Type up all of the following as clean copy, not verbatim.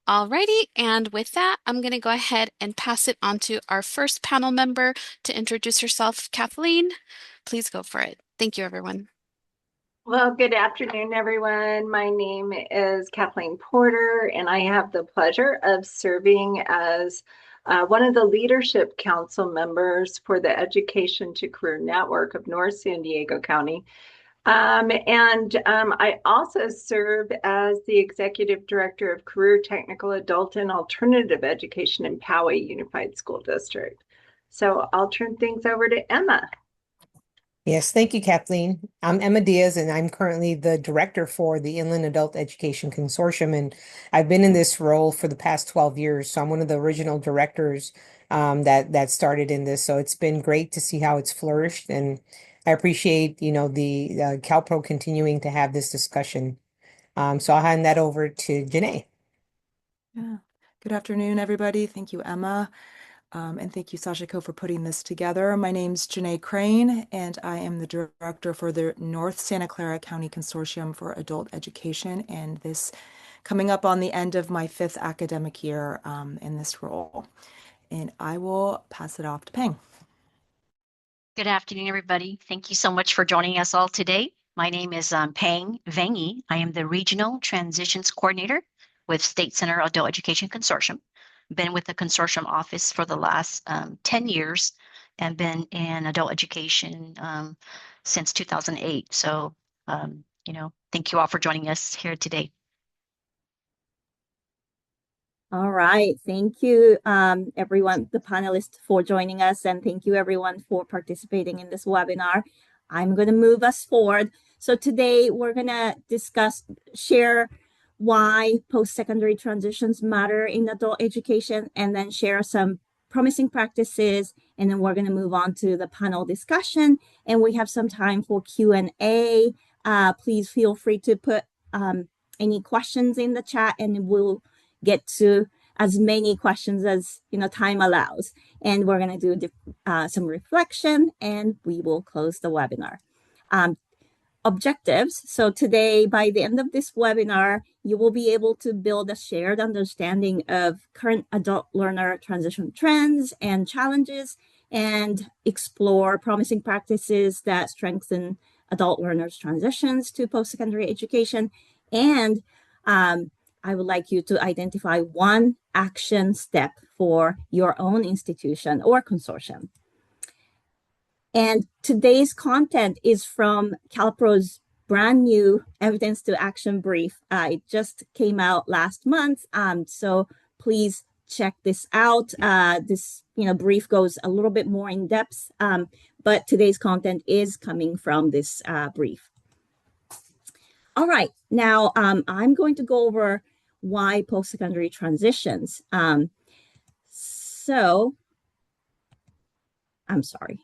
Alrighty, and with that, I'm going to go ahead and pass it on to our first panel member to introduce herself. Kathleen, please go for it. Thank you, everyone. Well, good afternoon, everyone. My name is Kathleen Porter, and I have the pleasure of serving as one of the leadership council members for the Education to Career Network of North San Diego County. I also serve as the Executive Director of Career Technical Adult and Alternative Education in Poway Unified School District. So I'll turn things over to Emma. Yes, thank you, Kathleen. I'm Emma Diaz, and I'm currently the director for the Inland Adult Education Consortium. And I've been in this role for the past 12 years. So I'm one of the original directors that started in this. So it's been great to see how it's flourished. And I appreciate, the CalPro continuing to have this discussion. So I'll hand that over to Jenee. Yeah. Good afternoon, everybody. Thank you, Emma. And thank you, Sashiko, for putting this together. My name's Jenee Crayne, and I am the director for the North Santa Clara County Consortium for Adult Education, and this coming up on the end of my 5th academic year in this role. And I will pass it off to Peng. Good afternoon, everybody. Thank you so much for joining us all today. My name is Peng Vangyi. I am the Regional Transitions Coordinator with State Center Adult Education Consortium. Been with the consortium office for the last 10 years and been in adult education since 2008. So, thank you all for joining us here today. All right. Thank you, everyone, the panelists, for joining us. And thank you, everyone, for participating in this webinar. I'm going to move us forward. So today we're going to share why post-secondary transitions matter in adult education, and then share some promising practices. And then we're going to move on to the panel discussion. And we have some time for Q&A. Please feel free to put any questions in the chat, and we'll get to as many questions as time allows. And we're going to do some reflection, and we will close the webinar. Objectives. So today, by the end of this webinar, you will be able to build a shared understanding of current adult learner transition trends and challenges, and explore promising practices that strengthen adult learners' transitions to post-secondary education. And I would like you to identify one action step for your own institution or consortium. And today's content is from CalPro's brand new Evidence to Action brief. It just came out last month, so please check this out. This brief goes a little bit more in depth, but today's content is coming from this brief. All right, now I'm going to go over why post-secondary transitions. So I'm sorry.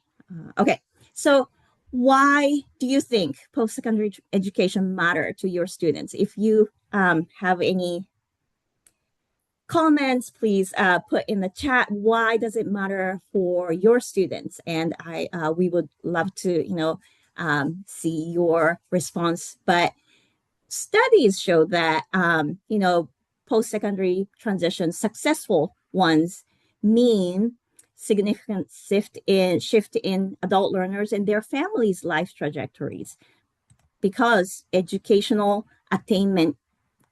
Okay, so why do you think post-secondary education matter to your students? If you have any comments, please put in the chat. Why does it matter for your students? And we would love to, see your response. But studies show that, post-secondary transitions, successful ones, mean significant shift in adult learners and their families' life trajectories, because educational attainment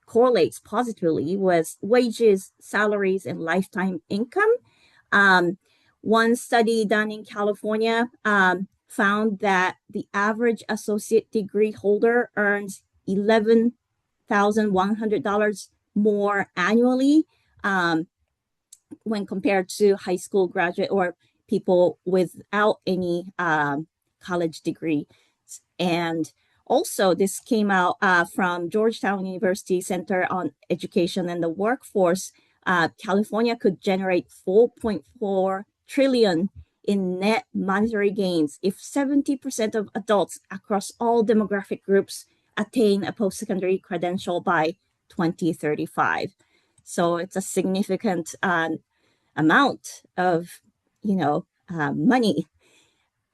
correlates positively with wages, salaries, and lifetime income. One study done in California found that the average associate degree holder earns $11,100 more annually when compared to high school graduate or people without any college degree. And also, this came out from Georgetown University Center on Education and the Workforce. California could generate $4.4 trillion in net monetary gains if 70% of adults across all demographic groups attain a post-secondary credential by 2035. So it's a significant amount of, money.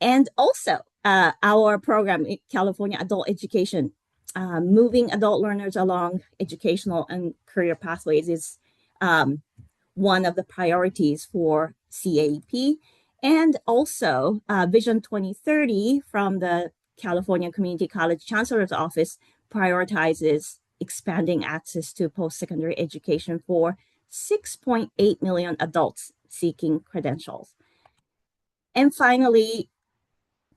And also, our program, California Adult Education, moving adult learners along educational and career pathways, is one of the priorities for CAEP. And also Vision 2030 from the California Community College Chancellor's Office prioritizes expanding access to post-secondary education for 6.8 million adults seeking credentials. And finally,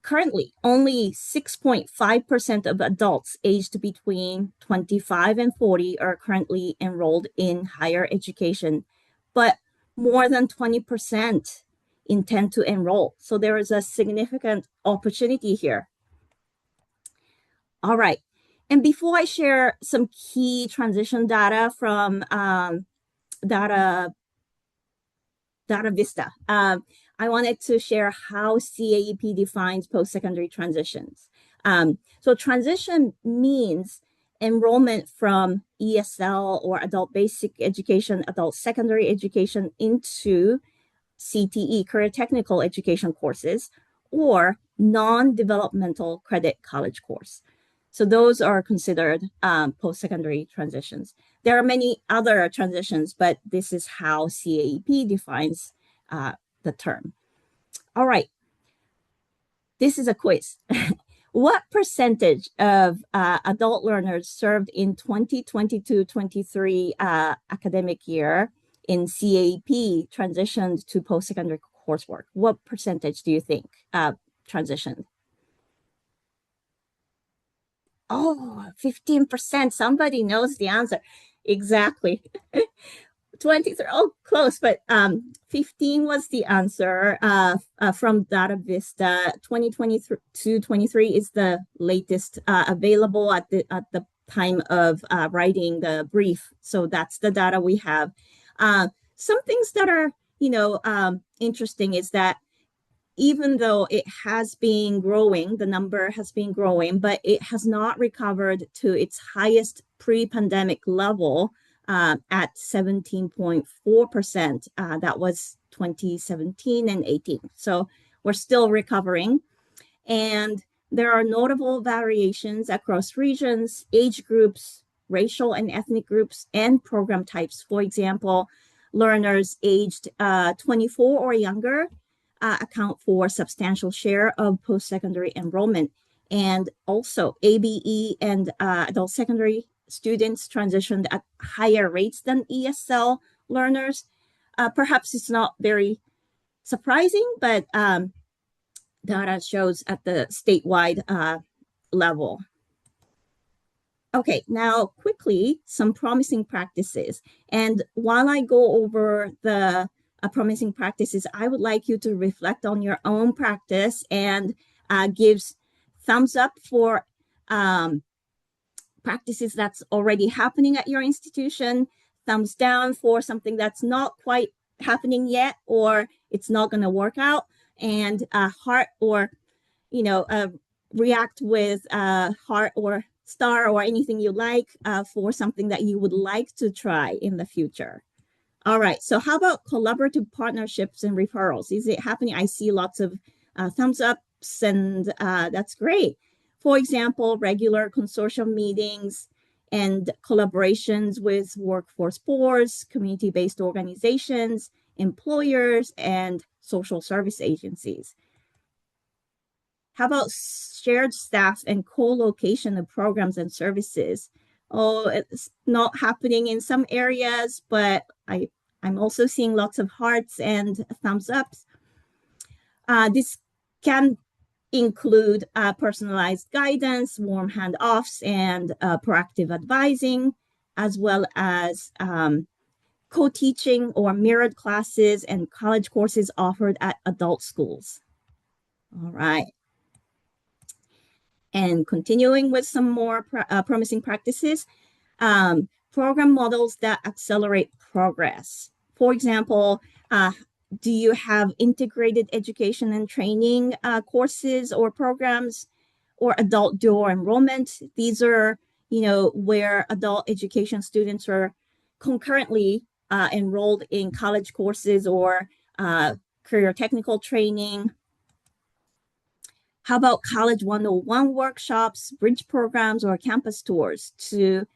currently, only 6.5% of adults aged between 25 and 40 are currently enrolled in higher education, but more than 20% intend to enroll. So there is a significant opportunity here. All right. And before I share some key transition data from Data Vista, I wanted to share how CAEP defines post-secondary transitions. So transition means enrollment from ESL or adult basic education, adult secondary education into CTE, career technical education courses, or non-developmental credit college course. So those are considered post-secondary transitions. There are many other transitions, but this is how CAEP defines the term. All right, this is a quiz. What percentage of adult learners served in 2022-23 academic year in CAEP transitioned to post-secondary coursework? What percentage do you think transitioned? Oh, 15%. Somebody knows the answer. Exactly. 23, oh, close, but 15 was the answer from Data Vista. 2022-23 is the latest available at the time of writing the brief. So that's the data we have. Some things that are, interesting is that even though it has been growing, the number has been growing, but it has not recovered to its highest pre-pandemic level at 17.4%. That was 2017 and 18. So we're still recovering. And there are notable variations across regions, age groups, racial and ethnic groups, and program types. For example, learners aged 24 or younger account for a substantial share of post-secondary enrollment. And also ABE and adult secondary students transitioned at higher rates than ESL learners. Perhaps it's not very surprising, but data shows at the statewide level. Okay, now quickly, some promising practices. And while I go over the promising practices, I would like you to reflect on your own practice and gives thumbs up for practices that's already happening at your institution, thumbs down for something that's not quite happening yet or it's not going to work out, and heart or, react with heart or star or anything you like for something that you would like to try in the future. All right, so how about collaborative partnerships and referrals? Is it happening? I see lots of thumbs ups, and that's great. For example, regular consortium meetings and collaborations with workforce boards, community-based organizations, employers, and social service agencies. How about shared staff and co-location of programs and services? Oh, it's not happening in some areas, but I'm also seeing lots of hearts and thumbs ups. This can include personalized guidance, warm handoffs, and proactive advising, as well as co-teaching or mirrored classes and college courses offered at adult schools. All right. And continuing with some more promising practices, program models that accelerate progress. For example, do you have integrated education and training courses or programs, or adult dual enrollment? These are, where adult education students are concurrently enrolled in college courses or career technical training. How about College 101 workshops, bridge programs, or campus tours to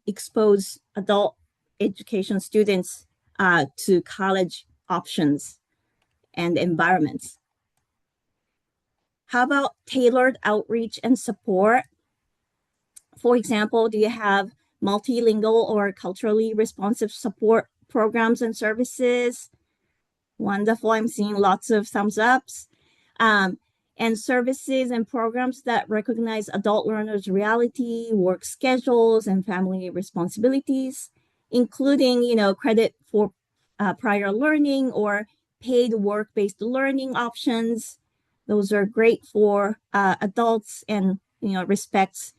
expose adult education students to college options and environments. How about tailored outreach and support? For example, do you have multilingual or culturally responsive support programs and services? Wonderful. I'm seeing lots of thumbs ups. And services and programs that recognize adult learners' reality, work schedules, and family responsibilities, including, credit for prior learning or paid work-based learning options. Those are great for adults and, respects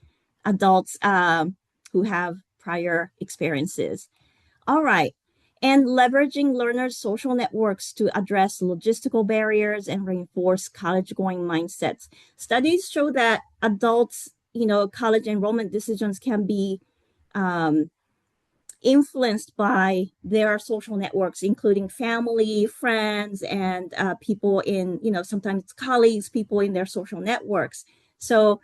adults who have prior experiences. All right. And leveraging learners' social networks to address logistical barriers and reinforce college-going mindsets. Studies show that adults, college enrollment decisions can be influenced by their social networks, including family, friends, and people in, sometimes colleagues, people in their social networks. So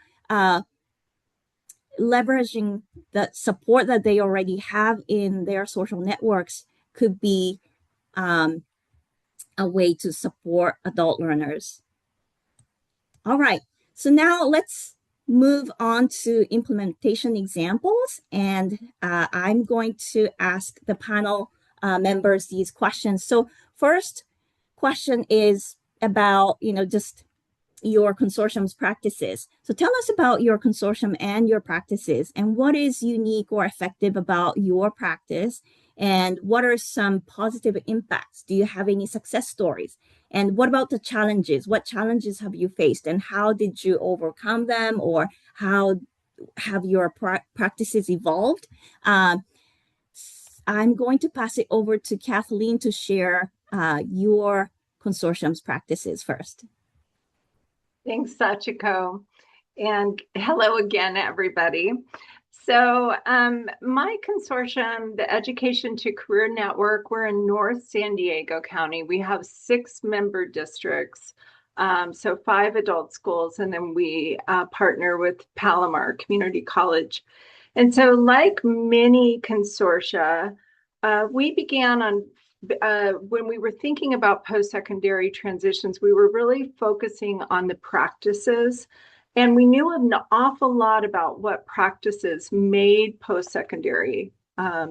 leveraging the support that they already have in their social networks could be a way to support adult learners. All right, so now let's move on to implementation examples, and I'm going to ask the panel members these questions. So first question is about, just your consortium's practices. So tell us about your consortium and your practices, and what is unique or effective about your practice, and what are some positive impacts? Do you have any success stories? And what about the challenges? What challenges have you faced, and how did you overcome them, or how have your practices evolved? I'm going to pass it over to Kathleen to share your consortium's practices first. Thanks, Sachiko. And hello again, everybody. So my consortium, the Education to Career Network, we're in North San Diego County. We have 6 member districts, so 5 adult schools, and then we partner with Palomar Community College. And so like many consortia, we began on when we were thinking about post-secondary transitions, we were really focusing on the practices, and we knew an awful lot about what practices made post-secondary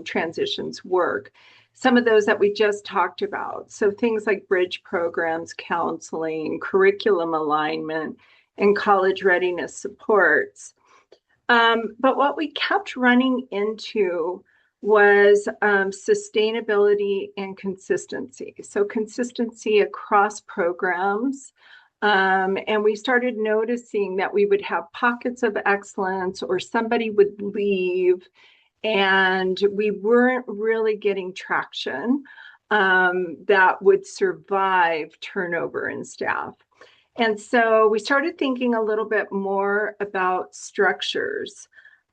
transitions work. Some of those that we just talked about. So things like bridge programs, counseling, curriculum alignment, and college readiness supports. But what we kept running into was sustainability and consistency. So consistency across programs. And we started noticing that we would have pockets of excellence, or somebody would leave and we weren't really getting traction that would survive turnover in staff. And so we started thinking a little bit more about structures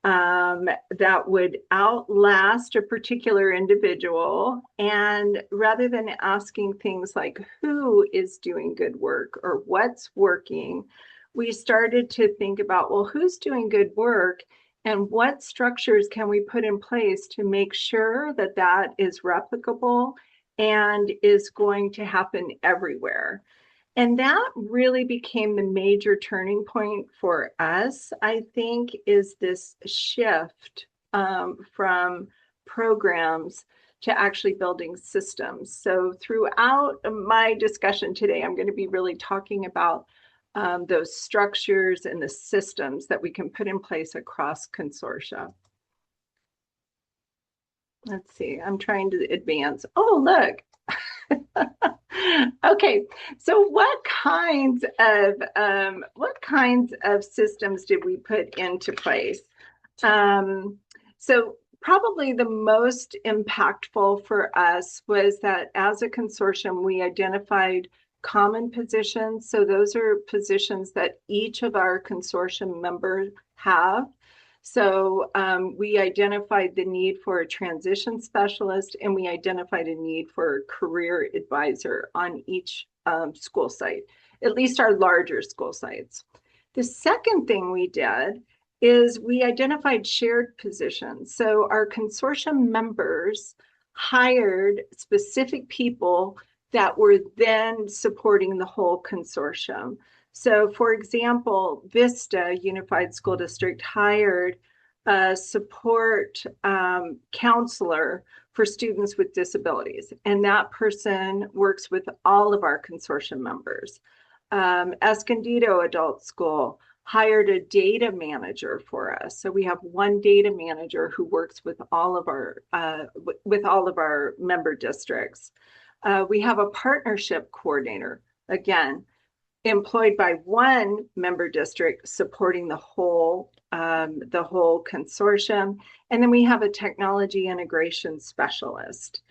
that would outlast a particular individual. And rather than asking things like who is doing good work or what's working, we started to think about, well, who's doing good work and what structures can we put in place to make sure that that is replicable and is going to happen everywhere. And that really became the major turning point for us, I think, is this shift from programs to actually building systems. So throughout my discussion today, I'm going to be really talking about those structures and the systems that we can put in place across consortia. Let's see, I'm trying to advance. Oh, look. Okay, so what kinds of systems did we put into place? So probably the most impactful for us was that as a consortium, we identified common positions. So those are positions that each of our consortium members have. So we identified the need for a transition specialist, and we identified a need for a career advisor on each school site, at least our larger school sites. The second thing we did is we identified shared positions. So our consortium members hired specific people that were then supporting the whole consortium. So, for example, Vista Unified School District hired a support counselor for students with disabilities, and that person works with all of our consortium members. Escondido Adult School hired a data manager for us. So we have one data manager who works with all of our member districts. We have a partnership coordinator, again, employed by one member district supporting the whole consortium. And then we have a technology integration specialist.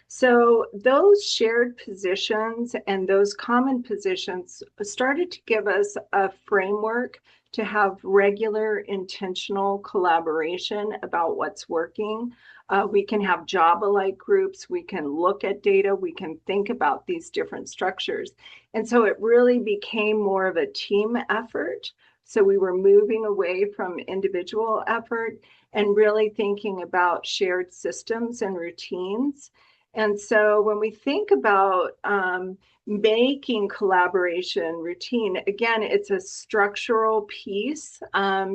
So those shared positions and those common positions started to give us a framework to have regular intentional collaboration about what's working. We can have job-alike groups, we can look at data, we can think about these different structures. And so it really became more of a team effort. So we were moving away from individual effort and really thinking about shared systems and routines. And so when we think about making collaboration routine, again, it's a structural piece.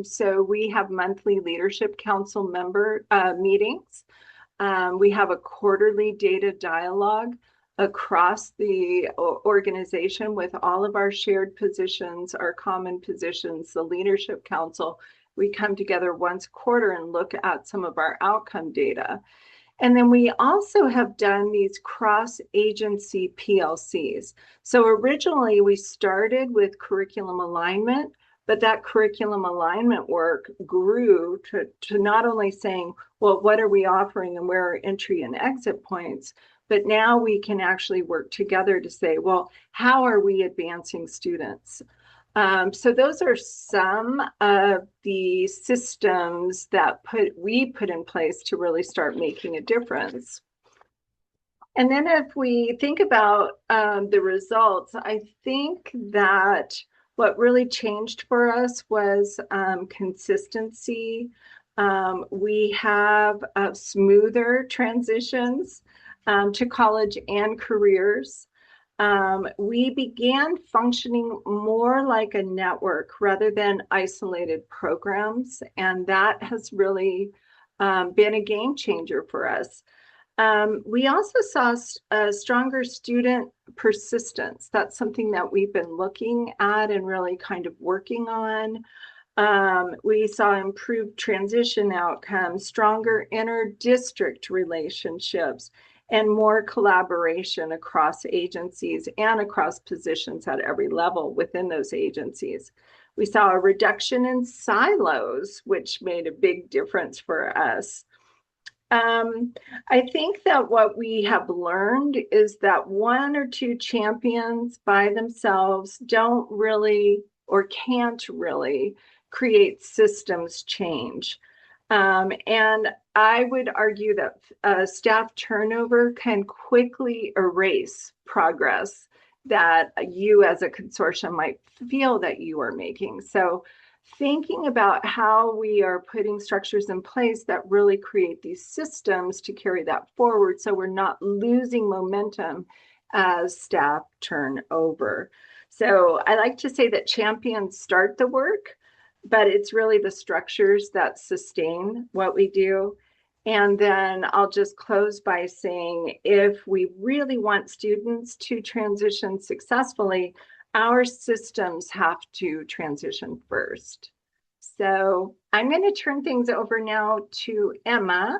So we have monthly leadership council member meetings. We have a quarterly data dialogue across the organization with all of our shared positions, our common positions, the leadership council. We come together once a quarter and look at some of our outcome data. And then we also have done these cross-agency PLCs. So originally we started with curriculum alignment, but that curriculum alignment work grew to not only saying, well, what are we offering and where are entry and exit points, but now we can actually work together to say, well, how are we advancing students? So those are some of the systems that we put in place to really start making a difference. And then if we think about the results, I think that what really changed for us was consistency. We have smoother transitions to college and careers. We began functioning more like a network rather than isolated programs, and that has really been a game changer for us. We also saw a stronger student persistence. That's something that we've been looking at and really kind of working on. We saw improved transition outcomes, stronger inter-district relationships, and more collaboration across agencies and across positions at every level within those agencies. We saw a reduction in silos, which made a big difference for us. I think that what we have learned is that one or two champions by themselves don't really or can't really create systems change. And I would argue that staff turnover can quickly erase progress that you as a consortium might feel that you are making. So thinking about how we are putting structures in place that really create these systems to carry that forward so we're not losing momentum as staff turn over. So I like to say that champions start the work, but it's really the structures that sustain what we do. And then I'll just close by saying, if we really want students to transition successfully, our systems have to transition first. So I'm going to turn things over now to Emma.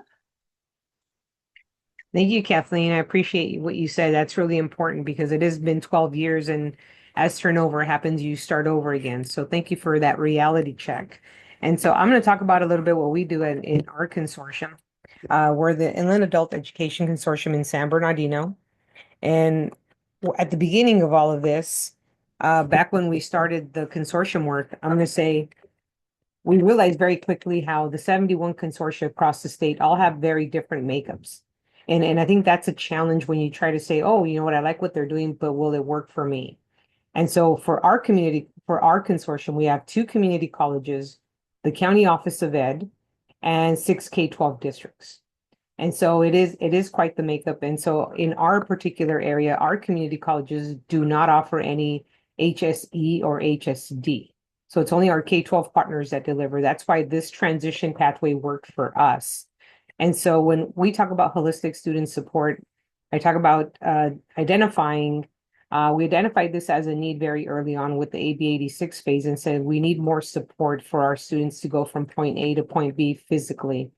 Thank you, Kathleen. I appreciate what you said. That's really important because it has been 12 years, and as turnover happens, you start over again. So thank you for that reality check. And so I'm going to talk about a little bit what we do in our consortium. We're the Inland Adult Education Consortium in San Bernardino. And at the beginning of all of this, back when we started the consortium work, I'm going to say we realized very quickly how the 71 consortia across the state all have very different makeups. And I think that's a challenge when you try to say, oh, you know what, I like what they're doing, but will it work for me? And so for our community, for our consortium, we have two community colleges the County Office of Ed, and 6 K-12 districts. And so it is quite the makeup. And so in our particular area, our community colleges do not offer any HSE or HSD. So it's only our K-12 partners that deliver. That's why this transition pathway worked for us. And so when we talk about holistic student support, I talk about identifying, we identified this as a need very early on with the AB 86 phase and said we need more support for our students to go from point A to point B physically.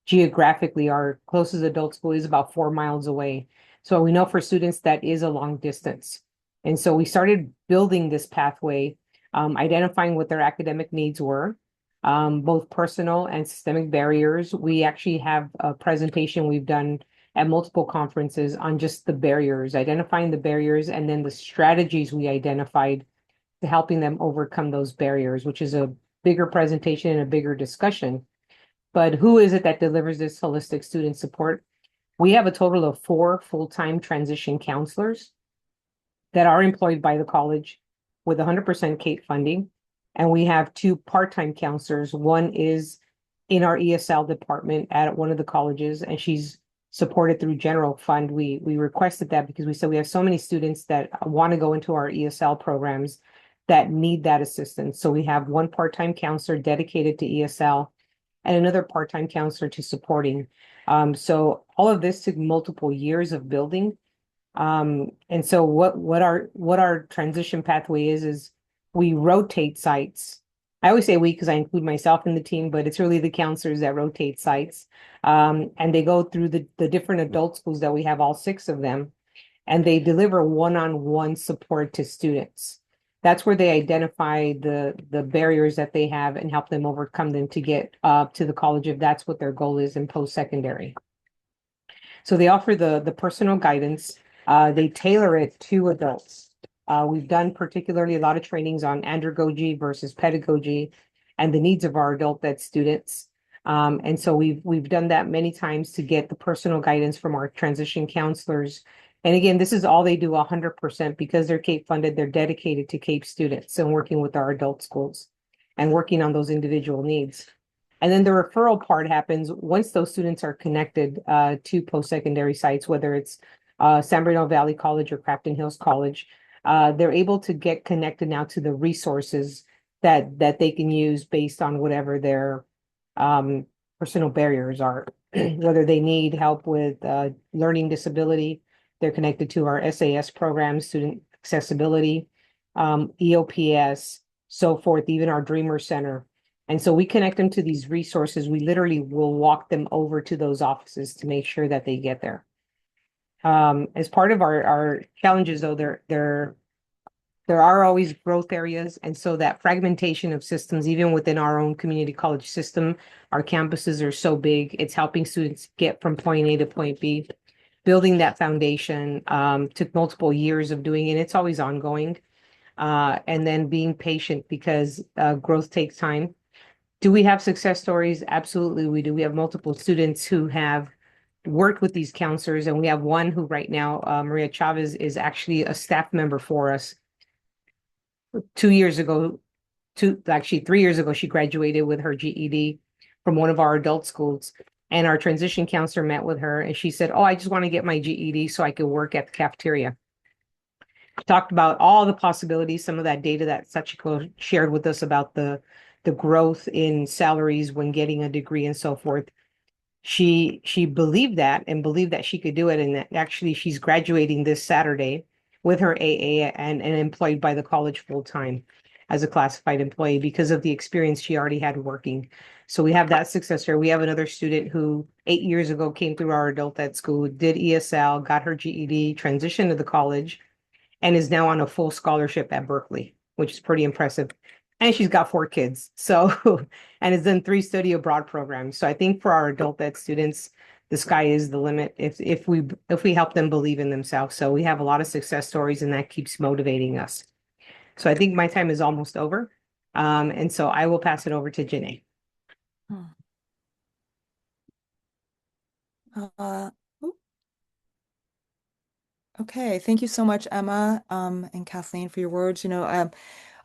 Geographically, our closest adult school is about 4 miles away. So we know for students that is a long distance. And so we started building this pathway, identifying what their academic needs were, both personal and systemic barriers. We actually have a presentation we've done at multiple conferences on just the barriers, identifying the barriers, and then the strategies we identified to helping them overcome those barriers, which is a bigger presentation and a bigger discussion. But who is it that delivers this holistic student support? We have a total of 4 full-time transition counselors that are employed by the college with 100% CAPE funding. And we have 2 part-time counselors. One is in our ESL department at one of the colleges, and she's supported through general fund. We requested that because we said we have so many students that want to go into our ESL programs that need that assistance. So we have 1 part-time counselor dedicated to ESL and another part-time counselor to supporting. So all of this took multiple years of building. And so what our transition pathway is we rotate sites. I always say we because I include myself in the team, but it's really the counselors that rotate sites. And they go through the different adult schools that we have, all 6 of them, and they deliver one-on-one support to students. That's where they identify the barriers that they have and help them overcome them to get to the college if that's what their goal is in post-secondary. So they offer the personal guidance. They tailor it to adults. We've done particularly a lot of trainings on andragogy versus pedagogy and the needs of our adult ed students. And so we've done that many times to get the personal guidance from our transition counselors. And again, this is all they do 100% because they're CAPE funded. They're dedicated to CAPE students and working with our adult schools and working on those individual needs. And then the referral part happens once those students are connected to post-secondary sites, whether it's San Bernardino Valley College or Crafton Hills College. They're able to get connected now to the resources that they can use based on whatever their personal barriers are. Whether they need help with learning disability, they're connected to our SAS program, student accessibility, EOPS, so forth, even our Dreamer Center. And so we connect them to these resources. We literally will walk them over to those offices to make sure that they get there. As part of our challenges, though, there are always growth areas. And so that fragmentation of systems, even within our own community college system, our campuses are so big. It's helping students get from point A to point B. Building that foundation took multiple years of doing it. It's always ongoing. And then being patient because growth takes time. Do we have success stories? Absolutely, we do. We have multiple students who have worked with these counselors, and we have one who right now, Maria Chavez, is actually a staff member for us. 2 years ago, actually 3 years ago, she graduated with her GED from one of our adult schools. And our transition counselor met with her, and she said, "Oh, I just want to get my GED so I could work at the cafeteria." Talked about all the possibilities, some of that data that Sachiko shared with us about the growth in salaries when getting a degree and so forth. She believed that and believed that she could do it. And that actually she's graduating this Saturday with her AA and employed by the college full time as a classified employee because of the experience she already had working. So we have that success story. We have another student who 8 years ago came through our adult ed school, did ESL, got her GED, transitioned to the college, and is now on a full scholarship at Berkeley, which is pretty impressive. And she's got 4 kids. So, and has done 3 study abroad programs. So I think for our adult ed students, the sky is the limit if we help them believe in themselves. So we have a lot of success stories and that keeps motivating us. So I think my time is almost over. And so I will pass it over to Jenee. Okay, thank you so much, Emma, and Kathleen, for your words.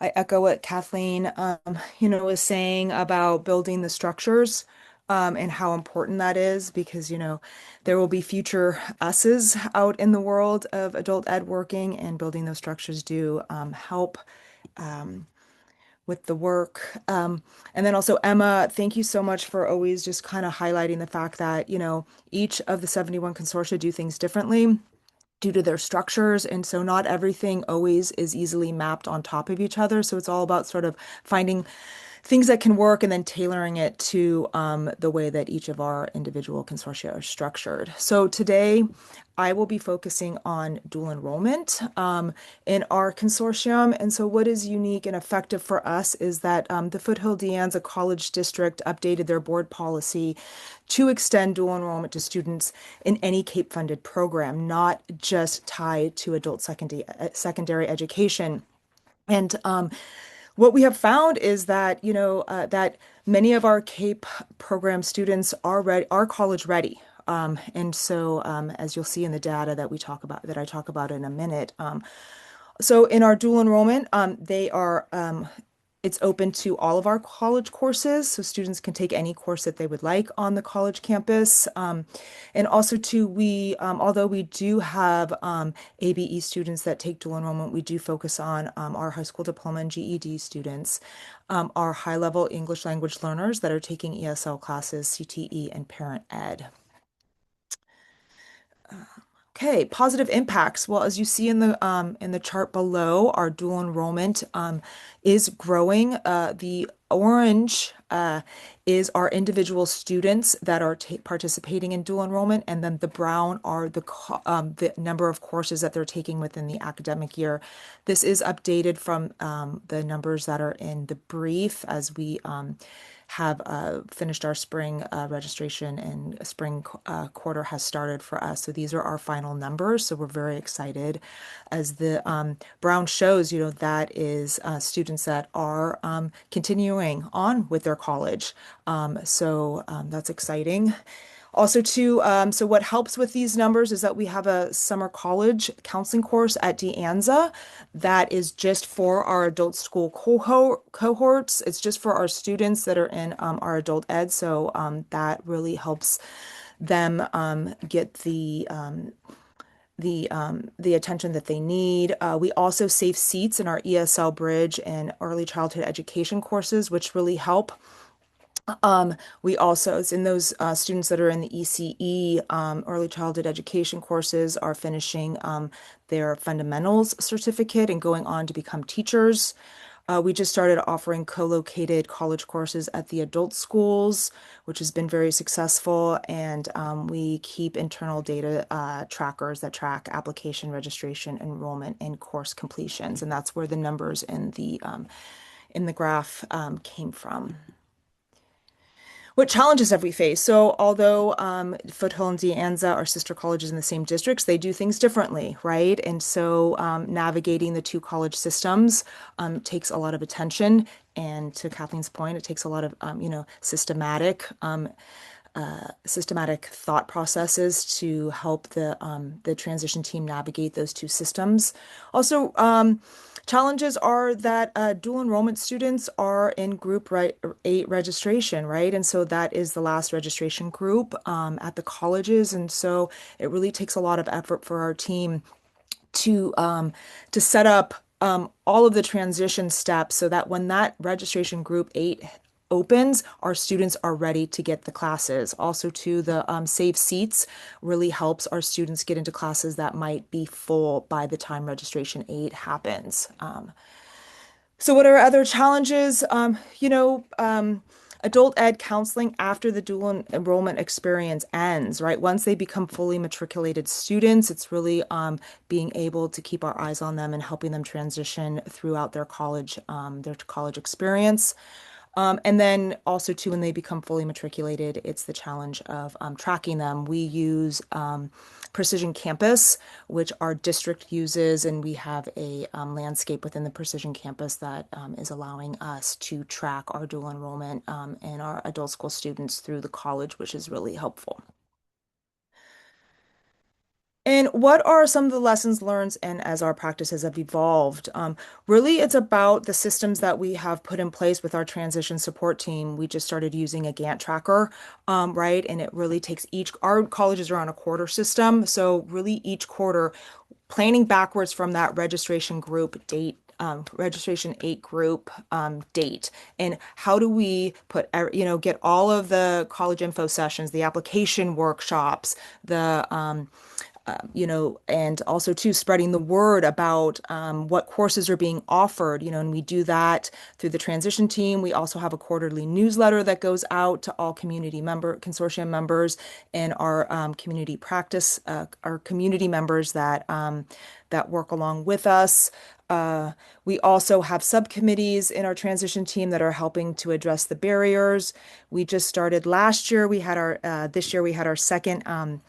I echo what Kathleen, was saying about building the structures, and how important that is because, there will be future us's out in the world of adult ed working, and building those structures do help um, with the work. And then also, Emma, thank you so much for always just kind of highlighting the fact that, each of the 71 consortia do things differently due to their structures. And so not everything always is easily mapped on top of each other. So it's all about sort of finding things that can work and then tailoring it to the way that each of our individual consortia are structured. So today I will be focusing on dual enrollment in our consortium. And so what is unique and effective for us is that the Foothill De Anza College District updated their board policy to extend dual enrollment to students in any CAPE funded program, not just tied to adult secondary education. And what we have found is that, that many of our CAPE program students are college ready. And so, as you'll see in the data that I talk about in a minute, so in our dual enrollment, it's open to all of our college courses, so students can take any course that they would like on the college campus. And also although we do have ABE students that take dual enrollment, we do focus on our high school diploma and GED students, our high-level English language learners that are taking ESL classes, CTE, and parent ed. Okay, positive impacts. Well, as you see in the chart below, our dual enrollment is growing. The orange is our individual students that are participating in dual enrollment, and then the brown are the number of courses that they're taking within the academic year. This is updated from the numbers that are in the brief as we have finished our spring registration, and spring quarter has started for us. So these are our final numbers. So we're very excited. As the brown shows, that is students that are continuing on with their college. So that's exciting. Also, too, so what helps with these numbers is that we have a summer college counseling course at De Anza that is just for our adult school cohorts. It's just for our students that are in our adult ed. So that really helps them get the attention that they need. We also save seats in our ESL Bridge and early childhood education courses, which really help. We also, it's in those students that are in the ECE, early childhood education courses, are finishing their fundamentals certificate and going on to become teachers. We just started offering co-located college courses at the adult schools, which has been very successful. And we keep internal data trackers that track application, registration, enrollment, and course completions. And that's where the numbers in the graph came from. What challenges have we faced? So although Foothill and De Anza are sister colleges in the same districts, they do things differently, right? And so navigating the two college systems takes a lot of attention. And to Kathleen's point, it takes a lot of, systematic thought processes to help the transition team navigate those two systems. Also, challenges are that dual enrollment students are in group 8 registration, right? And so that is the last registration group at the colleges. And so it really takes a lot of effort for our team to set up all of the transition steps so that when that registration group 8 opens, our students are ready to get the classes. Also, too, the save seats really helps our students get into classes that might be full by the time registration 8 happens. So what are other challenges? Adult ed counseling after the dual enrollment experience ends, right? Once they become fully matriculated students, it's really being able to keep our eyes on them and helping them transition throughout their college experience. And then also too, when they become fully matriculated, it's the challenge of tracking them. We use Precision Campus, which our district uses, and we have a landscape within the Precision Campus that is allowing us to track our dual enrollment and our adult school students through the college, which is really helpful. And what are some of the lessons learned and as our practices have evolved? Really, it's about the systems that we have put in place with our transition support team. We just started using a Gantt tracker, right? And it really takes our colleges are on a quarter system. So really each quarter, planning backwards from that registration group date, registration 8 group date, and how do we get all of the college info sessions, the application workshops, the and also too spreading the word about what courses are being offered, and we do that through the transition team. We also have a quarterly newsletter that goes out to all consortium members and our community practice, our community members that work along with us. We also have subcommittees in our transition team that are helping to address the barriers. We just started last year. This year we had our second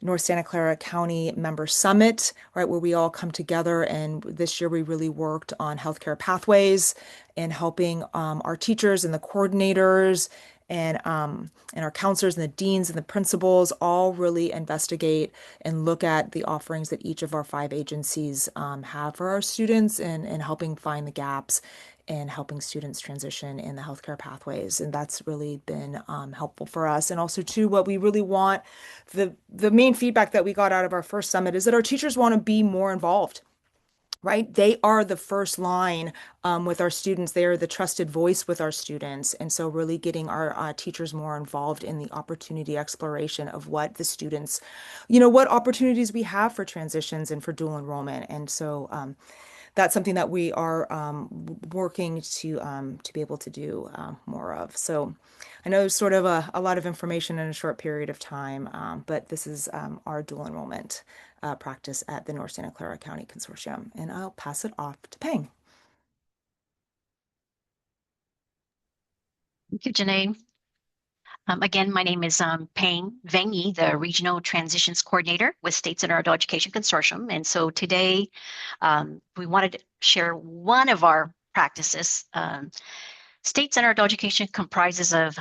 North Santa Clara County Member Summit, right, where we all come together. And this year we really worked on healthcare pathways and helping our teachers and the coordinators and our counselors and the deans and the principals all really investigate and look at the offerings that each of our 5 agencies have for our students and helping find the gaps and helping students transition in the healthcare pathways. And that's really been helpful for us. And also, too, what we really want, the main feedback that we got out of our first summit is that our teachers want to be more involved. Right? They are the first line with our students. They are the trusted voice with our students. And so really getting our teachers more involved in the opportunity exploration of what the students, what opportunities we have for transitions and for dual enrollment. And so that's something that we are working to be able to do more of. So I know it's sort of a lot of information in a short period of time, but this is our dual enrollment practice at the North Santa Clara County Consortium. And I'll pass it off to Peng. Thank you, Jenee. Again, my name is Peng Vangyi, the Regional Transitions Coordinator with State Center Adult Education Consortium. And so today we wanted to share one of our practices. State Center Adult Education comprises of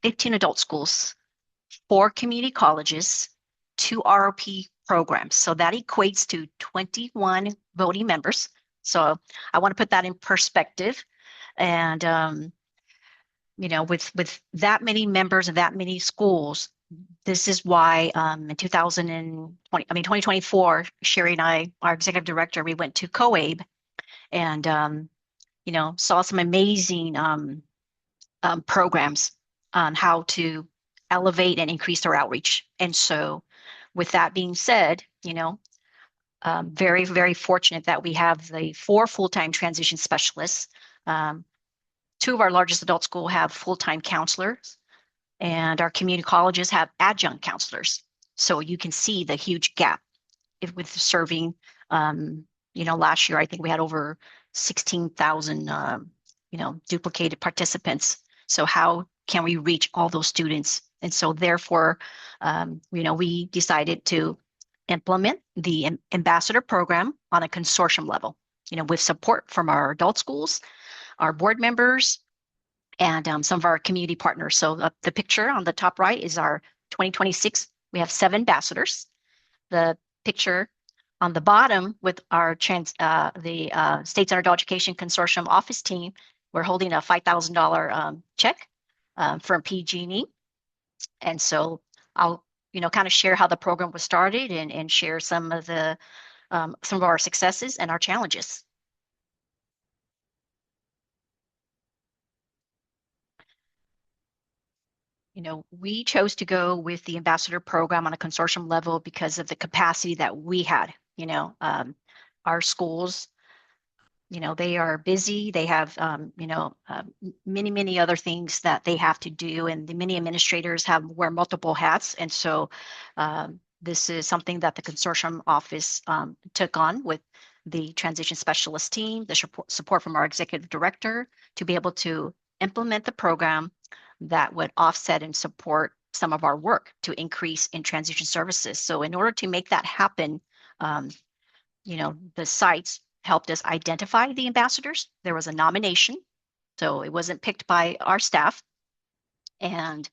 15 adult schools, 4 community colleges, 2 ROP programs. So that equates to 21 voting members. So I want to put that in perspective. And with that many members and that many schools, this is why in 2024, Sherry and I, our executive director, we went to COABE and saw some amazing programs on how to elevate and increase our outreach. And so with that being said, very, very fortunate that we have the 4 full-time transition specialists. 2 of our largest adult schools have full-time counselors, and our community colleges have adjunct counselors. So you can see the huge gap with serving. Last year I think we had over 16,000 duplicated participants. So how can we reach all those students? And so therefore, we decided to implement the ambassador program on a consortium level, with support from our adult schools, our board members, and some of our community partners. So the picture on the top right is our 2026. We have 7 ambassadors. The picture on the bottom with our State Center Adult Education Consortium office team, we're holding a $5,000 check from PG&E. And so I'll kind of share how the program was started and share some of our successes and our challenges. We chose to go with the ambassador program on a consortium level because of the capacity that we had. Our schools, they are busy. They have, many, many other things that they have to do. And the many administrators wear multiple hats. And so this is something that the consortium office took on with the transition specialist team, the support from our executive director to be able to implement the program that would offset and support some of our work to increase in transition services. So in order to make that happen, the sites helped us identify the ambassadors. There was a nomination, so it wasn't picked by our staff. And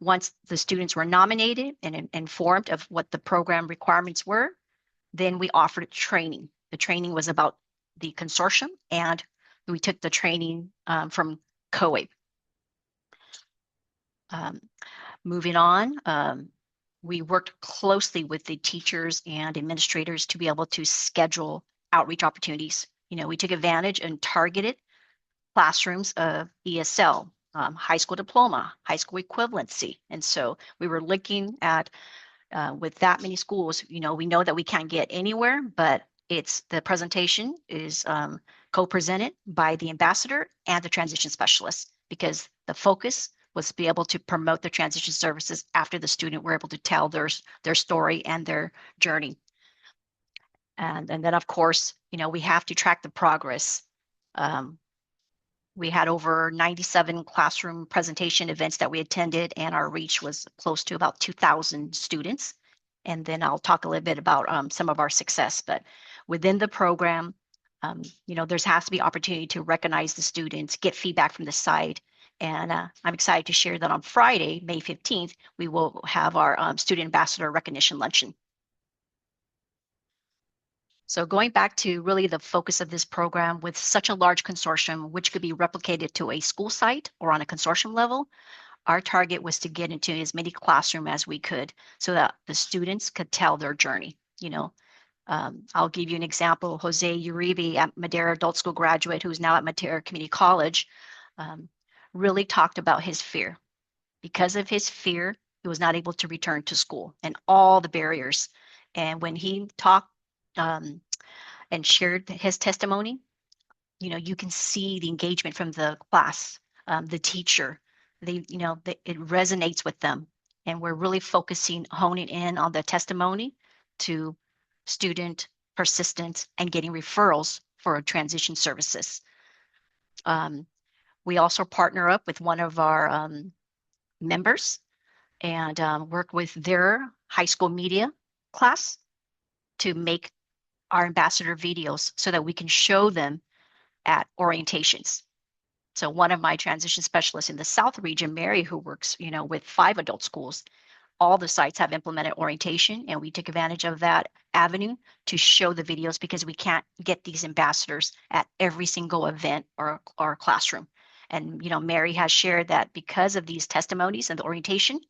once the students were nominated and informed of what the program requirements were, Then we offered training. The training was about the consortium, and we took the training from COABE. Moving on, we worked closely with the teachers and administrators to be able to schedule outreach opportunities. We took advantage and targeted classrooms of ESL, high school diploma, high school equivalency. And so we were looking at, with that many schools, we know that we can't get anywhere, but the presentation is co-presented by the ambassador and the transition specialist, because the focus was to be able to promote the transition services after the student were able to tell their story and their journey. And then, of course, we have to track the progress. We had over 97 classroom presentation events that we attended, and our reach was close to about 2,000 students. And then I'll talk a little bit about some of our success. But within the program, there has to be opportunity to recognize the students, get feedback from the site. And I'm excited to share that on Friday, May 15th, we will have our student ambassador recognition luncheon. So going back to really the focus of this program, with such a large consortium, which could be replicated to a school site or on a consortium level, our target was to get into as many classrooms as we could so that the students could tell their journey. I'll give you an example. Jose Uribe, at Madera Adult School graduate, who's now at Madera Community College, really talked about his fear. Because of his fear, he was not able to return to school and all the barriers. And when he talked and shared his testimony, you can see the engagement from the class, the teacher. It resonates with them, and we're really honing in on the testimony to student persistence and getting referrals for transition services. We also partner up with one of our members and work with their high school media class to make our ambassador videos so that we can show them at orientations. So one of my transition specialists in the South region, Mary, who works, with 5 adult schools, all the sites have implemented orientation, and we took advantage of that avenue to show the videos, because we can't get these ambassadors at every single event or classroom. And, Mary has shared that because of these testimonies and the orientation,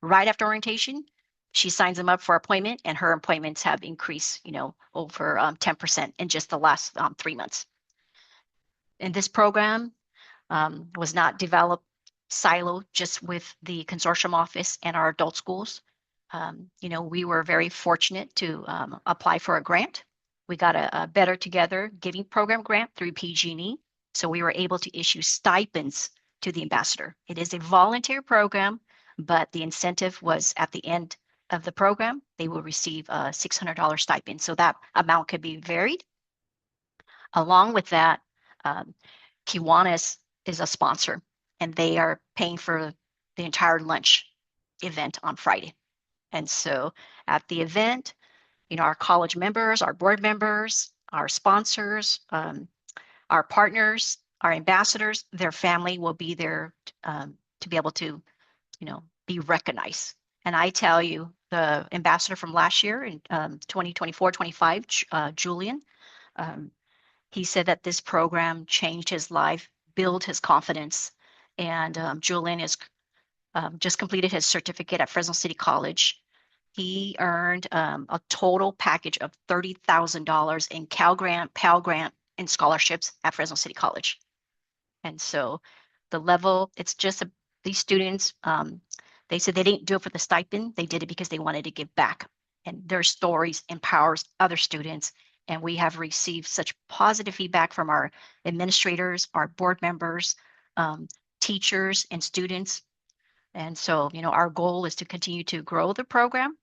right after orientation, she signs them up for appointment, and her appointments have increased, over 10% in just the last 3 months. And this program was not developed siloed just with the consortium office and our adult schools. We were very fortunate to apply for a grant. We got a Better Together Giving Program grant through PG&E. So we were able to issue stipends to the ambassador. It is a volunteer program, but the incentive was at the end of the program, they will receive a $600 stipend. So that amount could be varied. Along with that, Kiwanis is a sponsor, and they are paying for the entire lunch event on Friday. And so at the event, our college members, our board members, our sponsors, our partners, our ambassadors, their family will be there to be able to, be recognized. And I tell you, the ambassador from last year in 2024-25, Julian, he said that this program changed his life, built his confidence. And Julian has just completed his certificate at Fresno City College. He earned a total package of $30,000 in Cal Grant, Pell Grant, and scholarships at Fresno City College. And so the level, it's just these students, they said they didn't do it for the stipend. They did it because they wanted to give back. And their stories empowers other students. And we have received such positive feedback from our administrators, our board members, teachers, and students. And so, our goal is to continue to grow the program.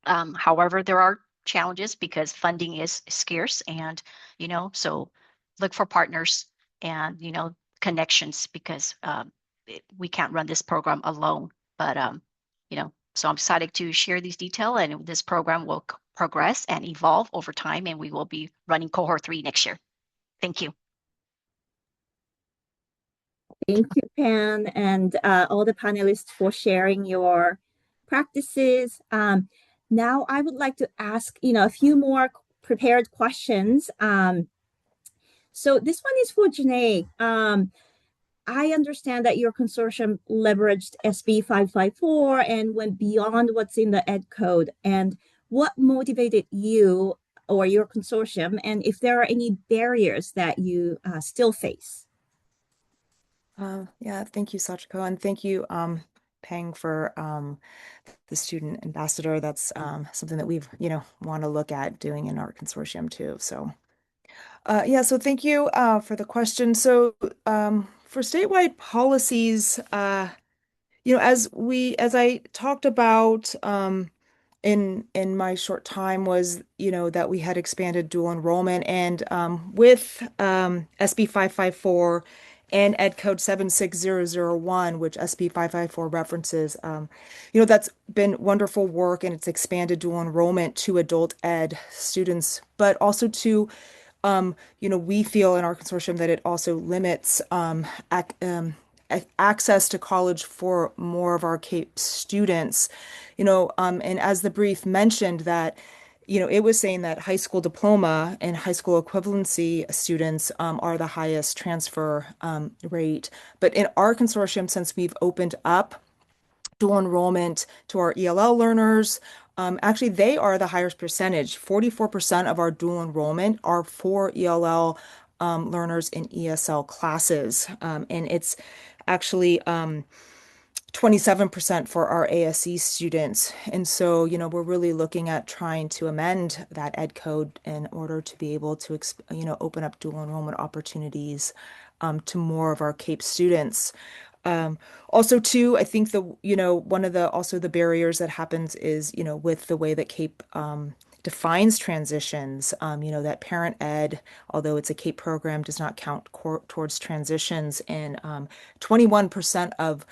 However, there are challenges because funding is scarce, and, so look for partners and, connections, because we can't run this program alone. But, so I'm excited to share these details, and this program will progress and evolve over time, and we will be running cohort 3 next year. Thank you. Thank you, Pam, and all the panelists for sharing your practices. Now I would like to ask, a few more prepared questions. So this one is for Jenee. I understand that your consortium leveraged SB 554 and went beyond what's in the Ed code. And what motivated you or your consortium, and if there are any barriers that you still face? Yeah, thank you, Sachiko, and thank you, Peng, for the student ambassador. That's something that we've, want to look at doing in our consortium too. So, yeah, so thank you for the question. So, for statewide policies, as I talked about in my short time was, that we had expanded dual enrollment and with SB 554 and Ed Code 76001, which SB 554 references, that's been wonderful work and it's expanded dual enrollment to adult ed students, but also to we feel in our consortium that it also limits access to college for more of our CAPE students, and as the brief mentioned that, it was saying that high school diploma and high school equivalency students are the highest transfer rate. But in our consortium, since we've opened up dual enrollment to our ELL learners. Actually, they are the highest percentage. 44% of our dual enrollment are for ELL learners in ESL classes. And it's actually 27% for our ASE students. And so, we're really looking at trying to amend that ed code in order to be able to, open up dual enrollment opportunities to more of our CAPE students. Also too, I think one of the barriers that happens is, with the way that CAPE defines transitions, that parent ed, although it's a CAPE program, does not count towards transitions. And 21% of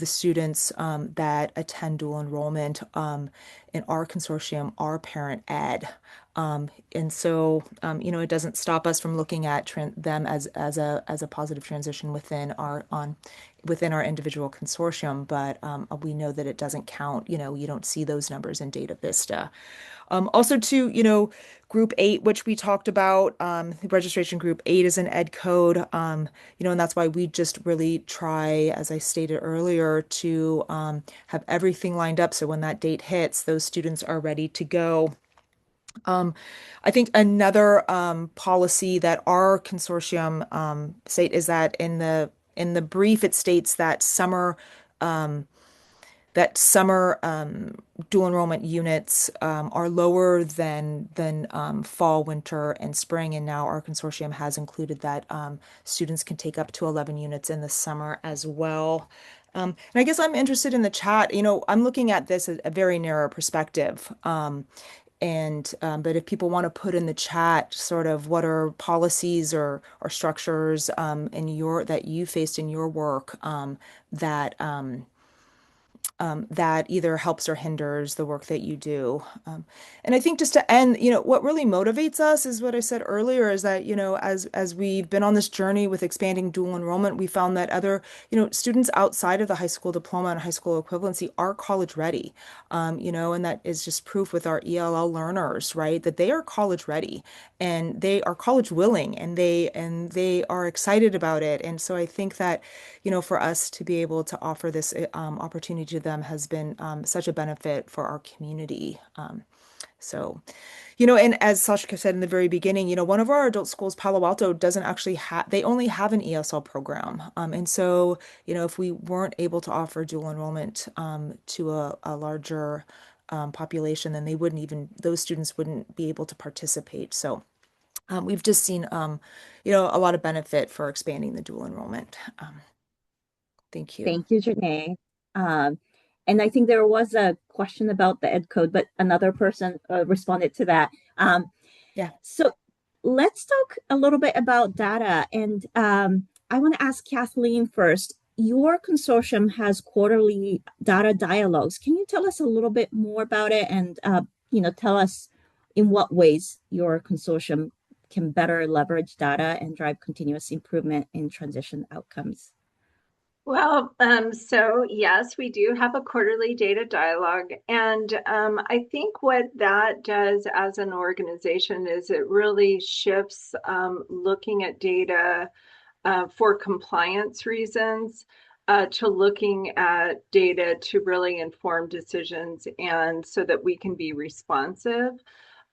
the students that attend dual enrollment in our consortium are parent ed. And so, it doesn't stop us from looking at them as a positive transition within our individual consortium, but we know that it doesn't count. You don't see those numbers in Data Vista. Also, too, Group 8, which we talked about, registration Group 8 is an ed code, and that's why we just really try, as I stated earlier, to have everything lined up so when that date hits, those students are ready to go. I think another policy that our consortium state is that in the brief it states that summer dual enrollment units are lower than fall, winter, and spring. And now our consortium has included that students can take up to 11 units in the summer as well. And I guess I'm interested in the chat. I'm looking at this at a very narrow perspective. But if people want to put in the chat sort of what are policies or structures that you faced in your work that either helps or hinders the work that you do. And I think just to end, what really motivates us is what I said earlier is that, as we've been on this journey with expanding dual enrollment, we found that other, students outside of the high school diploma and high school equivalency are college ready, and that is just proof with our ELL learners, right? That they are college ready and they are college willing and they are excited about it. And so I think that, for us to be able to offer this opportunity to them has been such a benefit for our community. So, and as Sashika said in the very beginning, one of our adult schools, Palo Alto, doesn't actually they only have an ESL program. And so, if we weren't able to offer dual enrollment to a larger population, then those students wouldn't be able to participate. So we've just seen, a lot of benefit for expanding the dual enrollment. Thank you. Thank you, Jenee. And I think there was a question about the ed code, but another person responded to that. Yeah. So let's talk a little bit about data. And I want to ask Kathleen first. Your consortium has quarterly data dialogues. Can you tell us a little bit more about it and, tell us in what ways your consortium can better leverage data and drive continuous improvement in transition outcomes? Well, so yes, we do have a quarterly data dialogue. And I think what that does as an organization is it really shifts looking at data for compliance reasons to looking at data to really inform decisions and so that we can be responsive.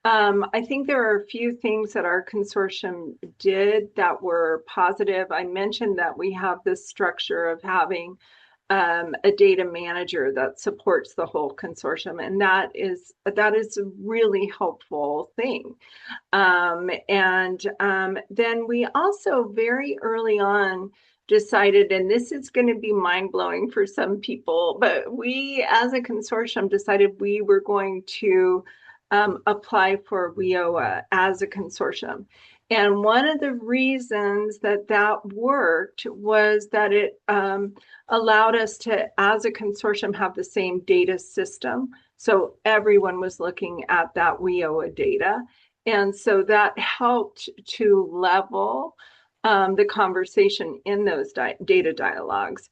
I think there are a few things that our consortium did that were positive. I mentioned that we have this structure of having a data manager that supports the whole consortium, and that is a really helpful thing. And then we also very early on decided, and this is going to be mind blowing for some people, but we as a consortium decided we were going to apply for WIOA as a consortium. And one of the reasons that that worked was that it allowed us to, as a consortium, have the same data system. So everyone was looking at that WIOA data. And so that helped to level the conversation in those data dialogues.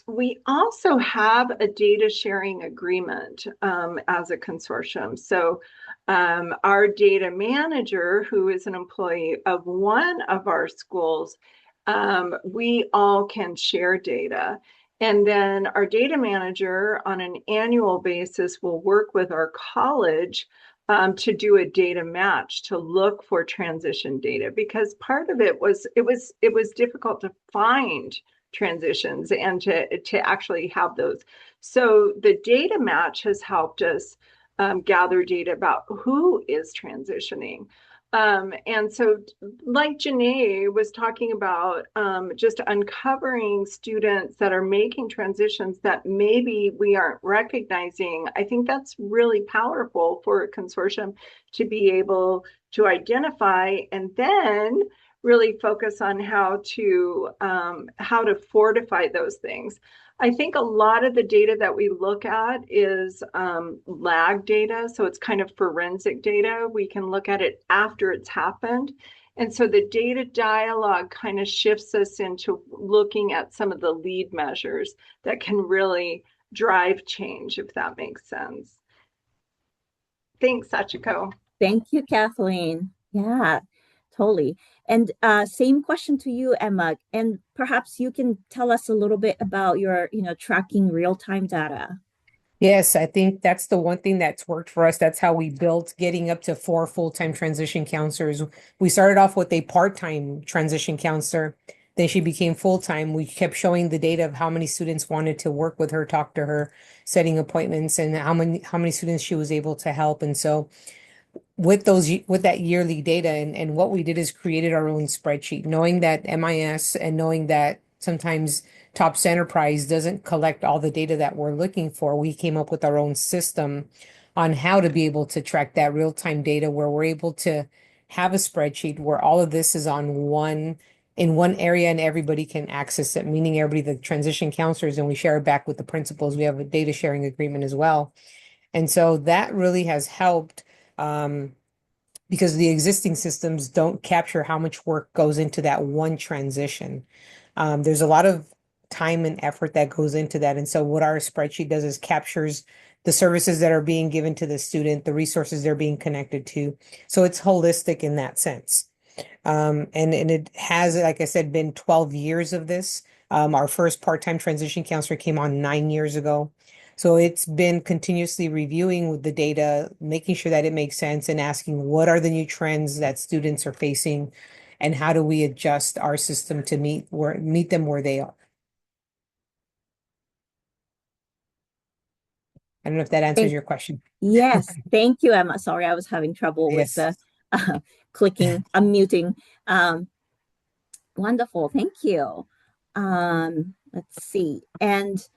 We also have a data sharing agreement as a consortium. So our data manager, who is an employee of one of our schools, we all can share data. And then our data manager on an annual basis will work with our college to do a data match to look for transition data, because part of it was difficult to find transitions and to actually have those. So the data match has helped us gather data about who is transitioning. And so, like Jenee was talking about, just uncovering students that are making transitions that maybe we aren't recognizing, I think that's really powerful for a consortium to be able to identify and then really focus on how to fortify those things. I think a lot of the data that we look at is lag data. So it's kind of forensic data. We can look at it after it's happened. And so the data dialogue kind of shifts us into looking at some of the lead measures that can really drive change, if that makes sense. Thanks, Sachiko. Thank you, Kathleen. Yeah, totally. And same question to you, Emma. And perhaps you can tell us a little bit about your, tracking real-time data. Yes, I think that's the one thing that's worked for us. That's how we built getting up to 4 full-time transition counselors. We started off with a part-time transition counselor. Then she became full-time. We kept showing the data of how many students wanted to work with her, talk to her, setting appointments, and how many students she was able to help. And so with that yearly data, and what we did is created our own spreadsheet, knowing that MIS and knowing that sometimes TOPS Enterprise doesn't collect all the data that we're looking for. We came up with our own system on how to be able to track that real-time data, where we're able to have a spreadsheet where all of this is in one area and everybody can access it, meaning everybody, the transition counselors, and we share it back with the principals. We have a data sharing agreement as well. And so that really has helped, because the existing systems don't capture how much work goes into that one transition. There's a lot of time and effort that goes into that. And so what our spreadsheet does is captures the services that are being given to the student, the resources they're being connected to. So it's holistic in that sense. And it has, like I said, been 12 years of this. Our first part-time transition counselor came on 9 years ago. So it's been continuously reviewing with the data, making sure that it makes sense and asking what are the new trends that students are facing and how do we adjust our system to meet them where they are. I don't know if that answers your question. Yes, thank you, Emma. Sorry, I was having trouble with Yes. the clicking, unmuting. Wonderful, thank you. Let's see. And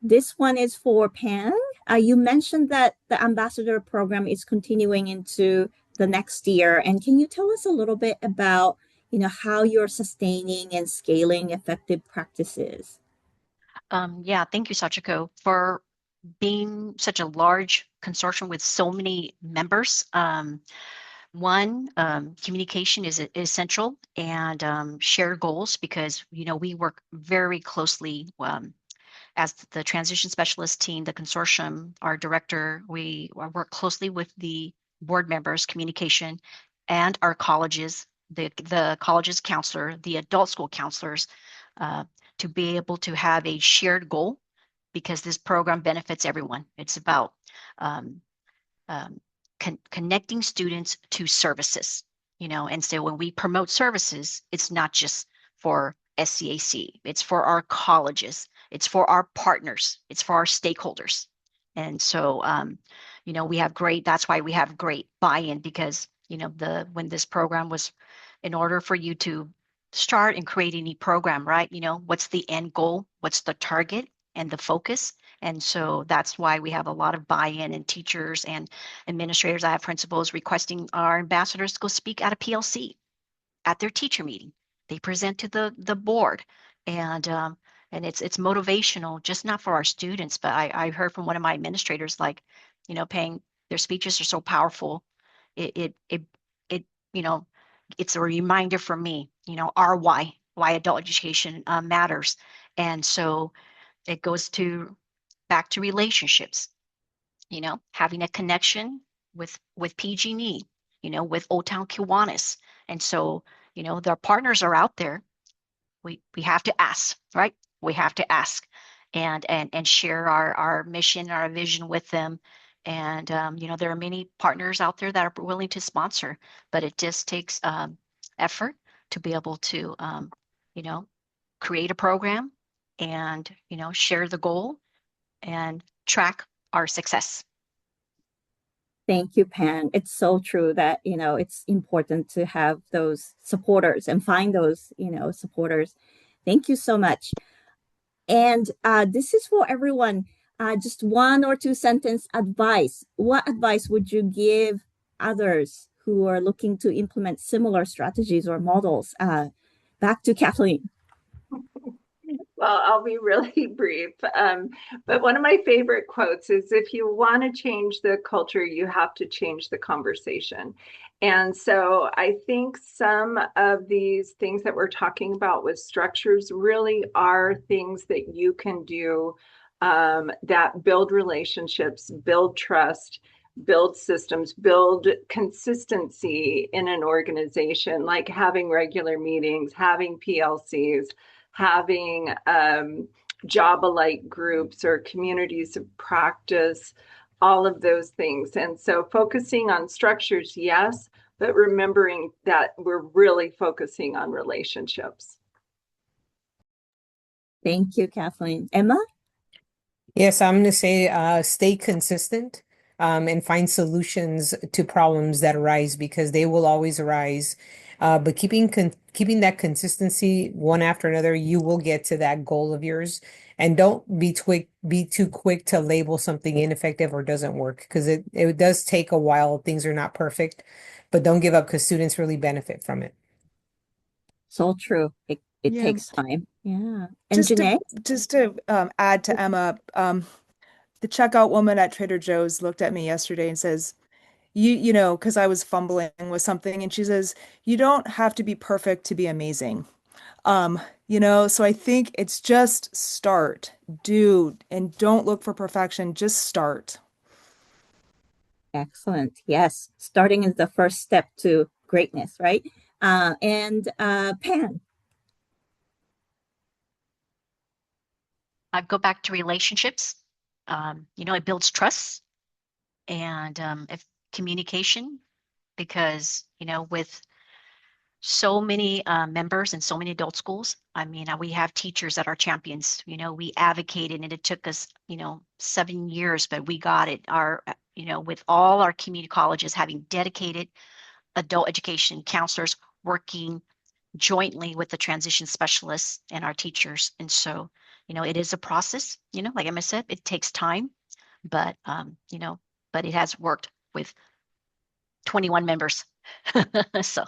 this one is for Pang. You mentioned that the ambassador program is continuing into the next year. And can you tell us a little bit about, how you're sustaining and scaling effective practices? Yeah, thank you, Sachiko, for being such a large consortium with so many members. One, communication is essential, and share goals, because we work very closely as the transition specialist team, the consortium, our director. We work closely with the board members, communication, and our colleges, the colleges counselor, the adult school counselors, uh, to be able to have a shared goal, because this program benefits everyone. It's about um, um, connecting students to services, and so when we promote services, it's not just for SCAC, it's for our colleges, it's for our partners, it's for our stakeholders. And so, that's why we have great buy-in, because, when this program was, in order for you to start and create any program, right? What's the end goal? What's the target and the focus? And so that's why we have a lot of buy-in, and teachers and administrators. I have principals requesting our ambassadors to go speak at a PLC at their teacher meeting. They present to the board, and it's motivational, just not for our students, but I heard from one of my administrators, like, Paying, their speeches are so powerful. It it's a reminder for me, our why adult education matters. And so it goes to back to relationships, having a connection with PG&E, with Old Town Kiwanis. And so, their partners are out there. We have to ask, right? We have to ask and share our mission, our vision with them. And there are many partners out there that are willing to sponsor, but it just takes effort to be able to you know, create a program and share the goal and track our success. Thank you, Pan. It's so true that, it's important to have those supporters and find those, supporters. Thank you so much. And this is for everyone. Just one or two sentence advice. What advice would you give others who are looking to implement similar strategies or models? Back to Kathleen. Well, I'll be really brief. But one of my favorite quotes is, if you want to change the culture, you have to change the conversation. And so I think some of these things that we're talking about with structures really are things that you can do that build relationships, build trust, build systems, build consistency in an organization, like having regular meetings, having PLCs, having job alike groups or communities of practice, all of those things. And so focusing on structures, yes, but remembering that we're really focusing on relationships. Thank you, Kathleen. Emma? Yes, I'm going to say stay consistent and find solutions to problems that arise because they will always arise. But keeping that consistency one after another, you will get to that goal of yours. And don't be too quick to label something ineffective or doesn't work because it does take a while. Things are not perfect, but don't give up because students really benefit from it. So true. It Yeah. takes time. Yeah. And Jenee? Just to add to Emma, the checkout woman at Trader Joe's looked at me yesterday and says, because I was fumbling with something, and she says, you don't have to be perfect to be amazing. So I think it's just start, do, and don't look for perfection, just start. Excellent. Yes. Starting is the first step to greatness, right? And Pan. I go back to relationships. It builds trust and if communication, because with so many members and so many adult schools, we have teachers that are champions. We advocated, and it took us 7 years, but we got it. With all our community colleges having dedicated adult education counselors working jointly with the transition specialists and our teachers. And so, it is a process, like Emma said, it takes time, but, but it has worked with 21 members. So.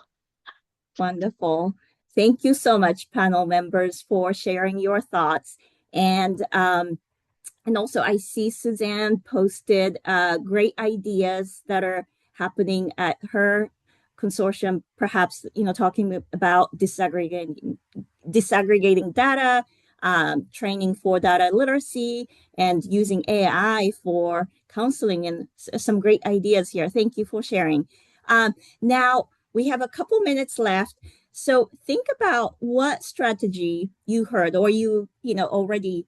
Wonderful. Thank you so much, panel members, for sharing your thoughts. And also, I see Suzanne posted great ideas that are happening at her consortium, perhaps, talking about disaggregating data, training for data literacy, and using AI for counseling, and some great ideas here. Thank you for sharing. Now, we have a couple minutes left. So think about what strategy you heard or you already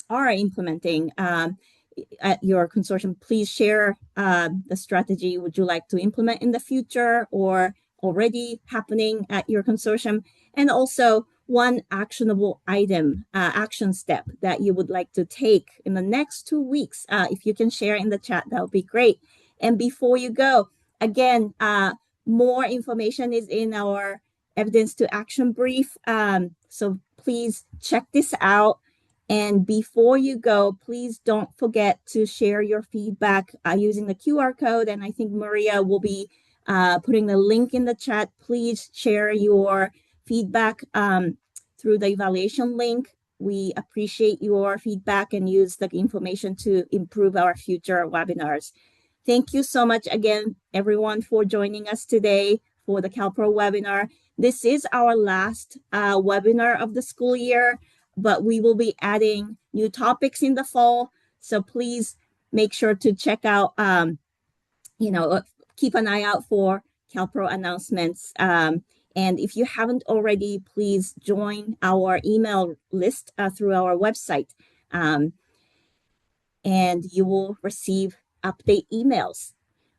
are implementing at your consortium. Please share the strategy would you like to implement in the future or already happening at your consortium, and also one actionable item, action step that you would like to take in the next 2 weeks. If you can share in the chat, that would be great. And before you go, again, more information is in our evidence to action brief. So please check this out. And before you go, please don't forget to share your feedback using the QR code. And I think Maria will be putting the link in the chat. Please share your feedback through the evaluation link. We appreciate your feedback and use the information to improve our future webinars. Thank you so much again, everyone, for joining us today for the CalPro webinar. This is our last webinar of the school year, but we will be adding new topics in the fall. So please make sure to check out, keep an eye out for CalPro announcements. And if you haven't already, please join our email list through our website. And you will receive update emails.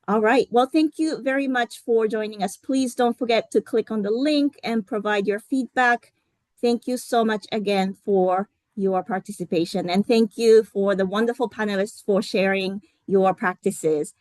All right. Well, thank you very much for joining us. Please don't forget to click on the link and provide your feedback. Thank you so much again for your participation. And thank you for the wonderful panelists for sharing your practices.